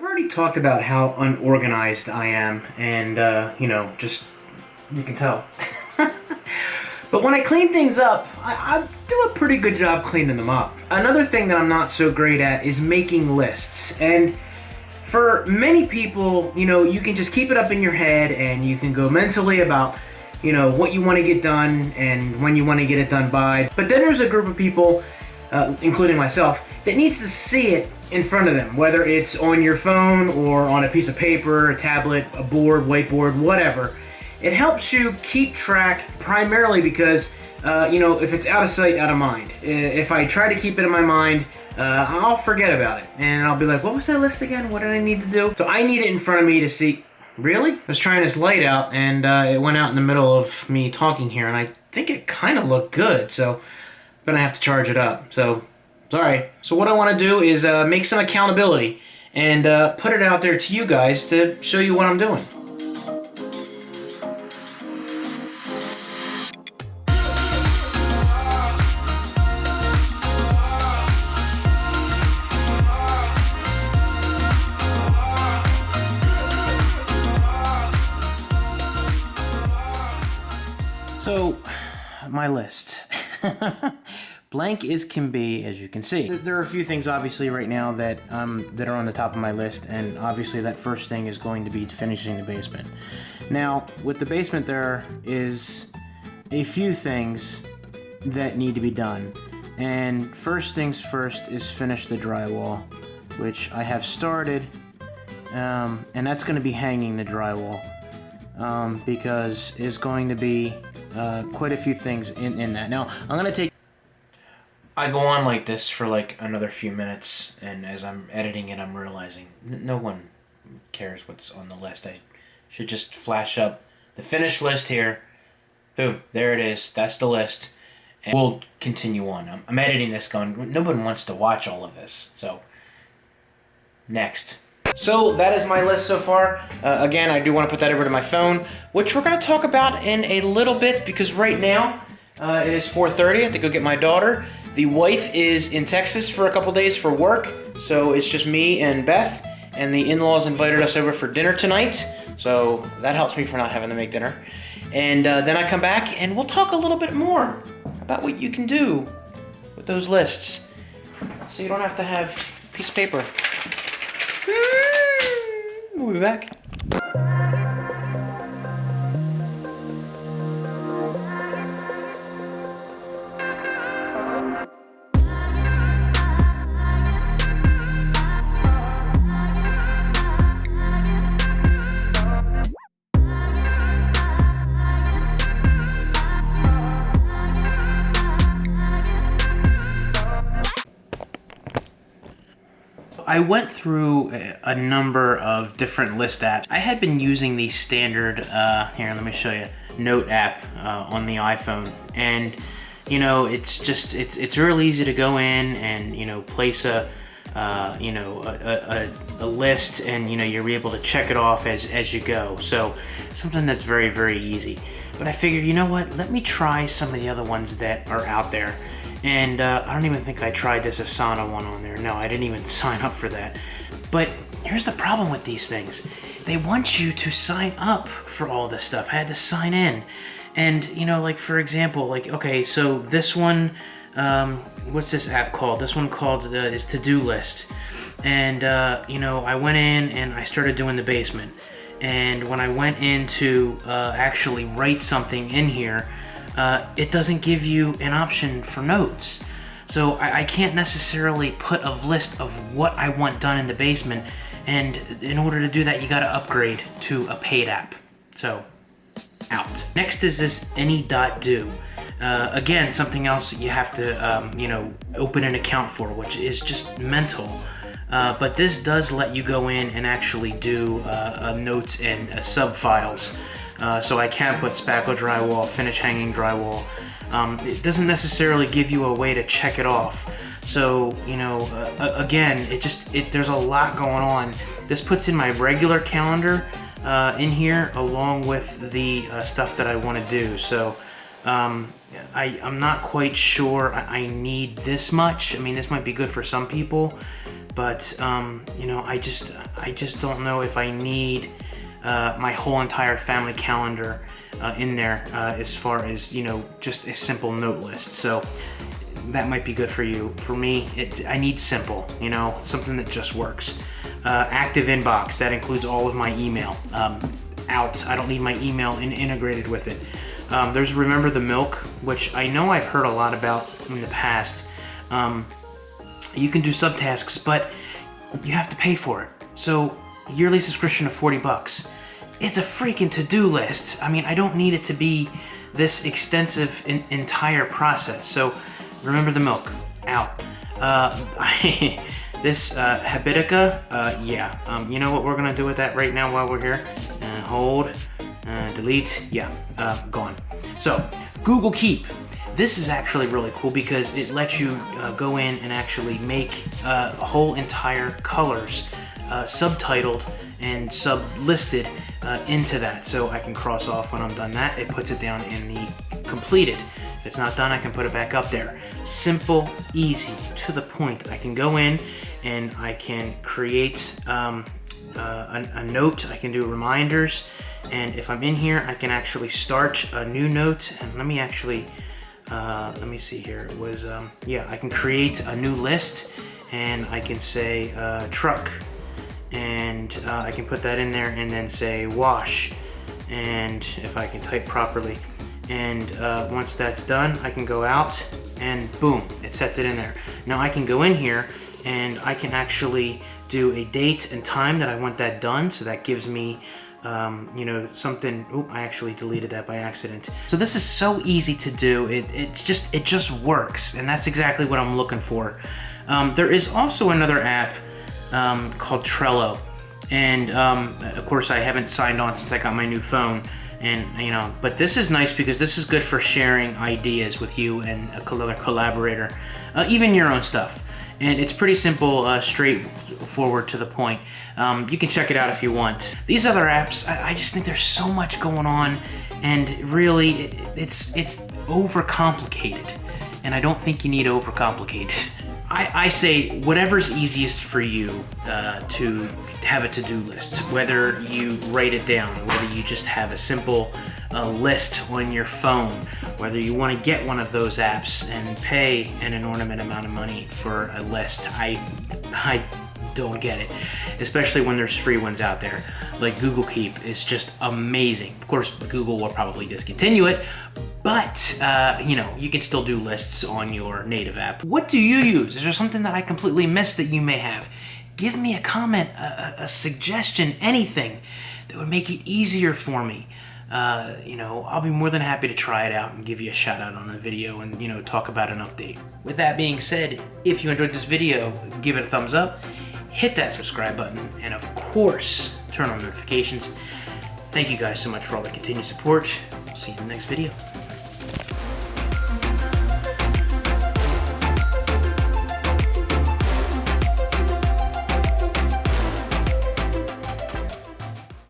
I've already talked about how unorganized I am, and, just, you can tell. But when I clean things up, I do a pretty good job cleaning them up. Another thing that I'm not so great at is making lists. And for many people, you can just keep it up in your head and you can go mentally about, what you want to get done and when you want to get it done by. But then there's a group of people, including myself, that needs to see it in front of them, whether it's on your phone or on a piece of paper, a tablet, a board, whiteboard, whatever. It helps you keep track primarily because, if it's out of sight, out of mind. If I try to keep it in my mind, I'll forget about it. And I'll be like, what was that list again? What did I need to do? So I need it in front of me to see. Really? I was trying this light out and it went out in the middle of me talking here and I think it kind of looked good. So I'm going to have to charge it up. So, sorry. So what I want to do is make some accountability and put it out there to you guys to show you what I'm doing. So, my list. Blank as can be, as you can see. There are a few things, obviously, right now that are on the top of my list, and obviously that first thing is going to be finishing the basement. Now, with the basement, there is a few things that need to be done. And first things first is finish the drywall, which I have started, and that's going to be hanging the drywall, because there's going to be quite a few things in that. Now, I'm going to take... I go on like this for like another few minutes, and as I'm editing it, I'm realizing no one cares what's on the list. I should just flash up the finished list here. Boom, there it is. That's the list. And we'll continue on. I'm editing this going, no one wants to watch all of this. So, next. So that is my list so far. Again, I do want to put that over to my phone, which we're going to talk about in a little bit because right now it is 4:30. I have to go get my daughter. The wife is in Texas for a couple days for work, so it's just me and Beth, and the in-laws invited us over for dinner tonight, so that helps me for not having to make dinner. And then I come back and we'll talk a little bit more about what you can do with those lists, so you don't have to have a piece of paper. We'll be back. I went through a number of different list apps. I had been using the standard, here, let me show you, Note app on the iPhone. And, it's real easy to go in and, place a list and, you're able to check it off as you go. So, something that's very, very easy. But I figured, you know what, let me try some of the other ones that are out there. And I don't even think I tried this Asana one on there. No, I didn't even sign up for that. But here's the problem with these things. They want you to sign up for all this stuff. I had to sign in. And, for example, okay, so this one, what's this app called? This one called is To-Do List. And, I went in and I started doing the basement. And when I went in to actually write something in here, it doesn't give you an option for notes. So I can't necessarily put a list of what I want done in the basement, and in order to do that, you gotta upgrade to a paid app. So, out. Next is this Any.do. Again, something else you have to, open an account for, which is just mental. But this does let you go in and actually do notes and sub-files. So I can put spackle drywall, finish hanging drywall. It doesn't necessarily give you a way to check it off. So, again, there's a lot going on. This puts in my regular calendar in here along with the stuff that I want to do. So I'm not quite sure I need this much. I mean, this might be good for some people, but you know, I just don't know if I need my whole entire family calendar in there as far as, you know, just a simple note list. So that might be good for you. For me, I need simple, you know, something that just works. Active inbox, that includes all of my email. Out, I don't need my email integrated with it. There's Remember the Milk, which I know I've heard a lot about in the past. You can do subtasks, but you have to pay for it. So yearly subscription of $40. It's a freaking to-do list. I mean, I don't need it to be this extensive entire process. So Remember the Milk, out. This Habitica, yeah. You know what we're gonna do with that right now while we're here? Hold, delete, yeah, gone. So Google Keep. This is actually really cool because it lets you go in and actually make whole entire colors subtitled and sub-listed into that. So I can cross off when I'm done that. It puts it down in the completed. If it's not done, I can put it back up there. Simple, easy, to the point. I can go in and I can create a note. I can do reminders. And if I'm in here, I can actually start a new note. And let me actually, let me see here. It was, yeah, I can create a new list and I can say truck. And I can put that in there and then say wash. And if I can type properly. And once that's done, I can go out and boom, it sets it in there. Now I can go in here and I can actually do a date and time that I want that done. So that gives me, you know, something. Oh, I actually deleted that by accident. So this is so easy to do. It just works, and that's exactly what I'm looking for. There is also another app called Trello, and of course I haven't signed on since I got my new phone. And you know, but this is nice because this is good for sharing ideas with you and another collaborator, even your own stuff. And it's pretty simple, straightforward, to the point. You can check it out if you want. These other apps, I just think there's so much going on, and really, it's overcomplicated. And I don't think you need overcomplicated. I say whatever's easiest for you to have a to-do list, whether you write it down, whether you just have a simple list on your phone, whether you want to get one of those apps and pay an inordinate amount of money for a list. I don't get it, especially when there's free ones out there. Like Google Keep is just amazing. Of course, Google will probably discontinue it, but you know, you can still do lists on your native app. What do you use? Is there something that I completely missed that you may have? Give me a comment, a suggestion, anything that would make it easier for me. You know, I'll be more than happy to try it out and give you a shout out on a video and, you know, talk about an update. With that being said, if you enjoyed this video, give it a thumbs up, hit that subscribe button, and of course, turn on notifications. Thank you guys so much for all the continued support. See you in the next video.